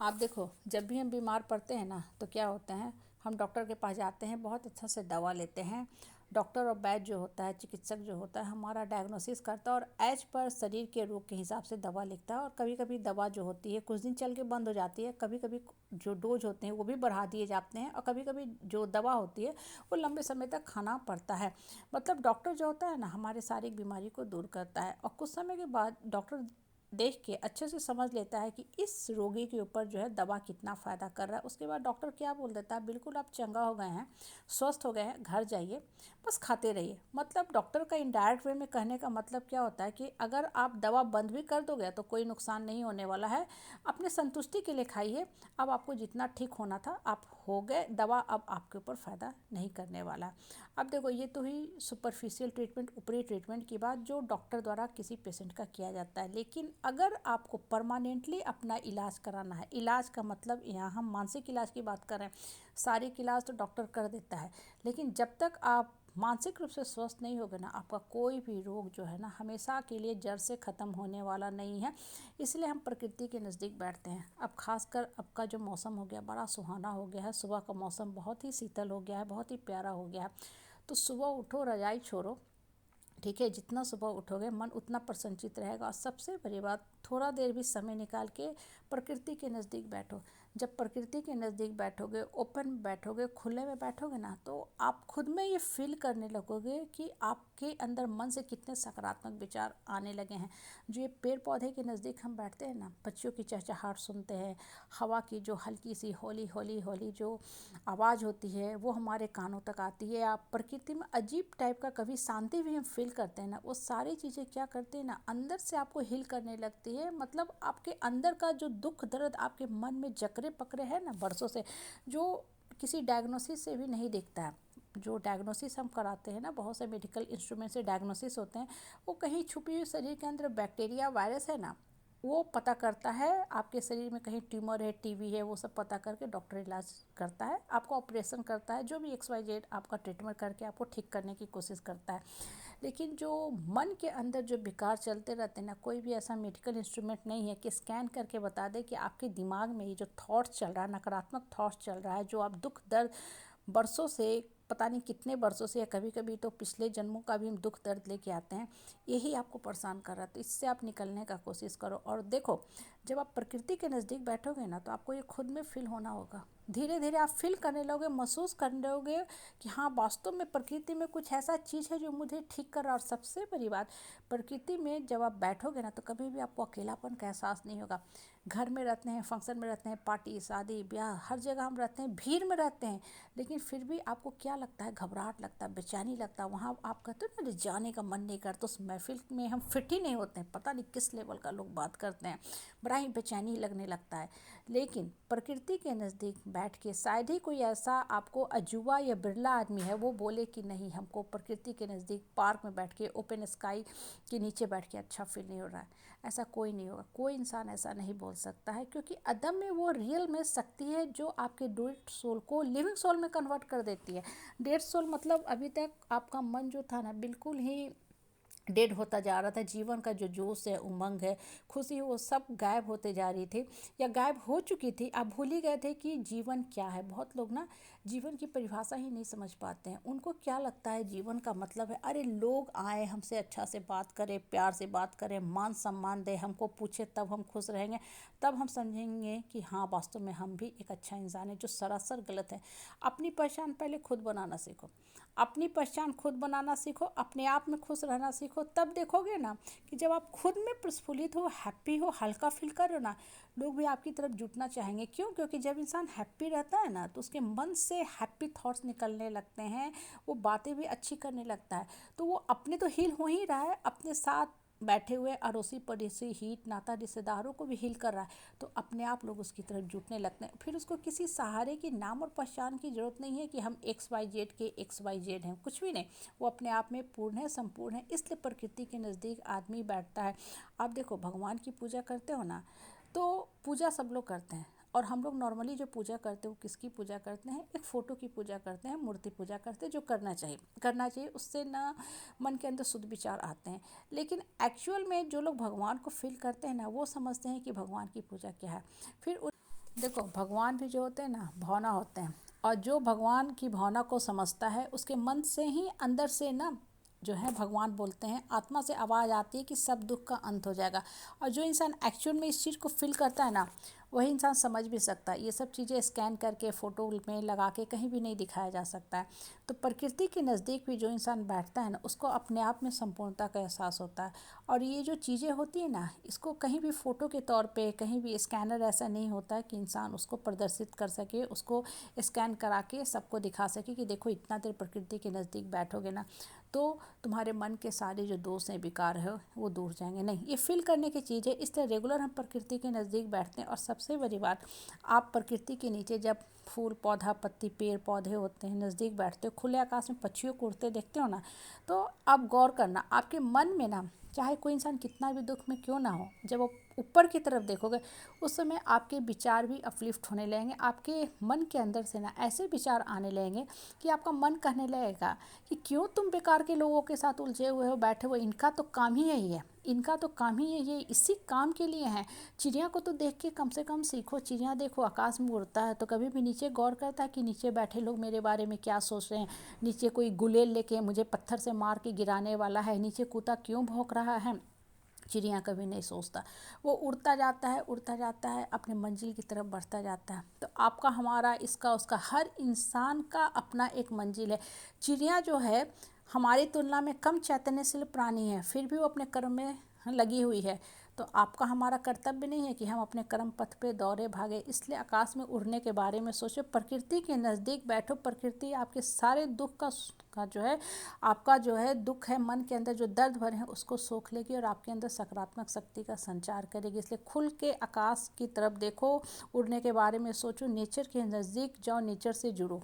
आप देखो, जब भी हम बीमार पड़ते हैं ना तो क्या होता है, हम डॉक्टर के पास जाते हैं, बहुत अच्छा से दवा लेते हैं। डॉक्टर और वैद्य जो होता है, चिकित्सक जो होता है, हमारा डायग्नोसिस करता है और एज पर शरीर के रोग के हिसाब से दवा लिखता है। और कभी कभी दवा जो होती है कुछ दिन चल के बंद हो जाती है, कभी कभी जो डोज होते हैं वो भी बढ़ा दिए जाते हैं, और कभी कभी जो दवा होती है वो लंबे समय तक खाना पड़ता है। मतलब डॉक्टर जो होता है ना, हमारे शारीरिक बीमारी को दूर करता है, और कुछ समय के बाद डॉक्टर देख के अच्छे से समझ लेता है कि इस रोगी के ऊपर जो है दवा कितना फ़ायदा कर रहा है। उसके बाद डॉक्टर क्या बोल देता है, बिल्कुल आप चंगा हो गए हैं, स्वस्थ हो गए हैं, घर जाइए, बस खाते रहिए। मतलब डॉक्टर का इनडायरेक्ट वे में कहने का मतलब क्या होता है कि अगर आप दवा बंद भी कर दोगे तो कोई नुकसान नहीं होने वाला है, अपने संतुष्टि के लिए खाइए। अब आपको जितना ठीक होना था आप हो गए, दवा अब आपके ऊपर फ़ायदा नहीं करने वाला है। अब देखो, ये तो ही सुपरफिशियल ट्रीटमेंट, ऊपरी ट्रीटमेंट की बात जो डॉक्टर द्वारा किसी पेशेंट का किया जाता है। लेकिन अगर आपको परमानेंटली अपना इलाज कराना है, इलाज का मतलब यहाँ हम मानसिक इलाज की बात कर रहे हैं, शारीरिक इलाज तो डॉक्टर कर देता है, लेकिन जब तक आप मानसिक रूप से स्वस्थ नहीं होगे ना, आपका कोई भी रोग जो है ना हमेशा के लिए जड़ से ख़त्म होने वाला नहीं है। इसलिए हम प्रकृति के नज़दीक बैठते हैं। अब खासकर अब का जो मौसम हो गया, बड़ा सुहाना हो गया है, सुबह का मौसम बहुत ही शीतल हो गया है, बहुत ही प्यारा हो गया है। तो सुबह उठो, रजाई छोड़ो, ठीक है, जितना सुबह उठोगे मन उतना प्रसन्नचित रहेगा। और सबसे बड़ी बात, थोड़ा देर भी समय निकाल के प्रकृति के नज़दीक बैठो। जब प्रकृति के नज़दीक बैठोगे, ओपन में बैठोगे, खुले में बैठोगे ना, तो आप खुद में ये फील करने लगोगे कि आपके अंदर मन से कितने सकारात्मक विचार आने लगे हैं। जो ये पेड़ पौधे के नज़दीक हम बैठते हैं ना, पक्षियों की चहचहाट सुनते हैं, हवा की जो हल्की सी हौली हौली हौली जो आवाज़ होती है वो हमारे कानों तक आती है। आप प्रकृति में अजीब टाइप का कभी शांति भी हम फील करते हैं ना, वो सारी चीज़ें क्या करती है ना, अंदर से आपको हील करने लगती है। मतलब आपके अंदर का जो दुख दर्द आपके मन में जकड़े पकड़े है ना बरसों से, जो किसी डायग्नोसिस से भी नहीं दिखता है। जो डायग्नोसिस हम कराते हैं ना, बहुत से मेडिकल इंस्ट्रूमेंट से डायग्नोसिस होते हैं, वो कहीं छुपी हुई शरीर के अंदर बैक्टीरिया वायरस है ना, वो पता करता है। आपके शरीर में कहीं ट्यूमर है, टीबी है, वो सब पता करके डॉक्टर इलाज करता है, आपको ऑपरेशन करता है, जो भी XYZ आपका ट्रीटमेंट करके आपको ठीक करने की कोशिश करता है। लेकिन जो मन के अंदर जो विकार चलते रहते हैं ना, कोई भी ऐसा मेडिकल इंस्ट्रूमेंट नहीं है कि स्कैन करके बता दे कि आपके दिमाग में ये जो थॉट्स चल रहा है, नकारात्मक थॉट्स चल रहा है, जो आप दुख दर्द बरसों से, पता नहीं कितने बरसों से, या कभी कभी तो पिछले जन्मों का भी हम दुख दर्द लेके आते हैं, यही आपको परेशान कर रहा है। तो इससे आप निकलने का कोशिश करो। और देखो, जब आप प्रकृति के नज़दीक बैठोगे ना, तो आपको ये खुद में फील होना होगा, धीरे धीरे आप फील करने लगोगे, महसूस करने लगोगे कि हाँ, वास्तव में प्रकृति में कुछ ऐसा चीज़ है जो मुझे ठीक कर रहा है। और सबसे बड़ी बात, प्रकृति में जब आप बैठोगे ना, तो कभी भी आपको अकेलापन का एहसास नहीं होगा। घर में रहते हैं, फंक्शन में रहते हैं, पार्टी शादी ब्याह हर जगह हम रहते हैं, भीड़ में रहते हैं, लेकिन फिर भी आपको क्या लगता है, घबराहट लगता है, बेचैनी लगता है। वहाँ आप कहते हो ना, जाने का मन नहीं करता, उस महफिल में हम फिट ही नहीं होते हैं, पता नहीं किस लेवल का लोग बात करते हैं, बड़ा ही बेचैनी लगने लगता है। लेकिन प्रकृति के नज़दीक बैठ के शायद ही कोई ऐसा आपको अजूबा या बिरला आदमी है वो बोले कि नहीं, हमको प्रकृति के नज़दीक पार्क में बैठ के, ओपन स्काई के नीचे बैठ के अच्छा फील नहीं हो रहा है। ऐसा कोई नहीं होगा, कोई इंसान ऐसा नहीं बोल सकता है, क्योंकि अदम में वो रियल में शक्ति है जो आपके डेड सोल को लिविंग सोल में कन्वर्ट कर देती है। डेड सोल मतलब अभी तक आपका मन जो था ना, बिल्कुल ही डेड होता जा रहा था, जीवन का जो जोश है, उमंग है, खुशी, वो सब गायब होते जा रही थी, या गायब हो चुकी थी। आप भूल ही गए थे कि जीवन क्या है। बहुत लोग ना जीवन की परिभाषा ही नहीं समझ पाते हैं। उनको क्या लगता है जीवन का मतलब है, अरे लोग आए हमसे अच्छा से बात करें, प्यार से बात करें, मान सम्मान दे, हमको पूछे, तब हम खुश रहेंगे, तब हम समझेंगे कि हाँ, वास्तव में हम भी एक अच्छा इंसान है, जो सरासर गलत है। अपनी पहचान पहले खुद बनाना सीखो, अपनी पहचान खुद बनाना सीखो, अपने आप में खुश रहना सीखो। तब देखोगे ना कि जब आप खुद में प्रफुल्लित हो, हैप्पी हो, हल्का फील कर रहे हो ना, लोग भी आपकी तरफ जुटना चाहेंगे। क्यों? क्योंकि जब इंसान हैप्पी रहता है ना, तो उसके मन से हैप्पी थॉट्स निकलने लगते हैं, वो बातें भी अच्छी करने लगता है। तो वो अपने तो हील हो ही रहा है, अपने साथ बैठे हुए अड़ोसी पड़ोसी, हित नाता, रिश्तेदारों को भी हील कर रहा है। तो अपने आप लोग उसकी तरफ जुटने लगते हैं। फिर उसको किसी सहारे की, नाम और पहचान की ज़रूरत नहीं है कि हम XYZ के XYZ हैं, कुछ भी नहीं। वो अपने आप में पूर्ण है, संपूर्ण है। इसलिए प्रकृति के नज़दीक आदमी बैठता है। आप देखो, भगवान की पूजा करते हो ना, तो पूजा सब लोग करते हैं, और हम लोग नॉर्मली जो पूजा करते हैं वो किसकी पूजा करते हैं, एक फ़ोटो की पूजा करते हैं, मूर्ति पूजा करते हैं, जो करना चाहिए, करना चाहिए। उससे ना मन के अंदर शुद्ध विचार आते हैं। लेकिन एक्चुअल में जो लोग भगवान को फील करते हैं ना, वो समझते हैं कि भगवान की पूजा क्या है। फिर देखो, भगवान भी जो होते हैं ना भावना होते हैं, और जो भगवान की भावना को समझता है उसके मन से ही अंदर से ना जो है भगवान बोलते हैं, आत्मा से आवाज़ आती है कि सब दुख का अंत हो जाएगा। और जो इंसान एक्चुअल में इस चीज़ को फील करता है ना, वही इंसान समझ भी सकता है। ये सब चीज़ें स्कैन करके फ़ोटो में लगा के कहीं भी नहीं दिखाया जा सकता है। तो प्रकृति के नज़दीक भी जो इंसान बैठता है ना, उसको अपने आप में संपूर्णता का एहसास होता है। और ये जो चीज़ें होती है ना, इसको कहीं भी फ़ोटो के तौर पे, कहीं भी स्कैनर ऐसा नहीं होता है कि इंसान उसको प्रदर्शित कर सके, उसको स्कैन करा के सबको दिखा सके कि देखो इतना देर प्रकृति के नज़दीक बैठोगे ना तो तुम्हारे मन के सारे जो दोष हैं विकार है वो दूर जाएंगे। नहीं, ये फील करने की चीज़ है। इसलिए रेगुलर हम प्रकृति के नज़दीक बैठते हैं। और सबसे बड़ी बात, आप प्रकृति के नीचे जब फूल पौधा पत्ती पेड़ पौधे होते हैं नज़दीक बैठते हो, खुले आकाश में पक्षियों को उड़ते देखते हो ना, तो आप गौर करना आपके मन में ना, चाहे कोई इंसान कितना भी दुख में क्यों ना हो, जब आप ऊपर की तरफ देखोगे उस समय आपके विचार भी अपलिफ्ट होने लगेंगे। आपके मन के अंदर से ना ऐसे विचार आने लगेंगे कि आपका मन कहने लगेगा कि क्यों तुम बेकार के लोगों के साथ उलझे हुए हो, बैठे हुए, इनका तो काम ही यही है, इनका तो काम ही ये इसी काम के लिए है। चिड़िया को तो देख के कम से कम सीखो। चिड़िया देखो आकाश में उड़ता है तो कभी भी नीचे गौर करता है कि नीचे बैठे लोग मेरे बारे में क्या सोच रहे हैं, नीचे कोई गुलेल लेके मुझे पत्थर से मार के गिराने वाला है, नीचे कुत्ता क्यों भौंक रहा है। चिड़िया कभी नहीं सोचता, वो उड़ता जाता है, उड़ता जाता है, अपने मंजिल की तरफ बढ़ता जाता है। तो आपका हमारा इसका उसका हर इंसान का अपना एक मंजिल है। चिड़िया जो है हमारी तुलना में कम चैतन्यशील प्राणी है, फिर भी वो अपने कर्म में लगी हुई है। तो आपका हमारा कर्तव्य नहीं है कि हम अपने कर्म पथ पे दौड़े भागे। इसलिए आकाश में उड़ने के बारे में सोचो, प्रकृति के नज़दीक बैठो। प्रकृति आपके सारे दुख का जो है, आपका जो है दुख है, मन के अंदर जो दर्द भरे हैं उसको सोख लेगी और आपके अंदर सकारात्मक शक्ति का संचार करेगी। इसलिए खुल के आकाश की तरफ देखो, उड़ने के बारे में सोचो, नेचर के नज़दीक जाओ, नेचर से जुड़ो।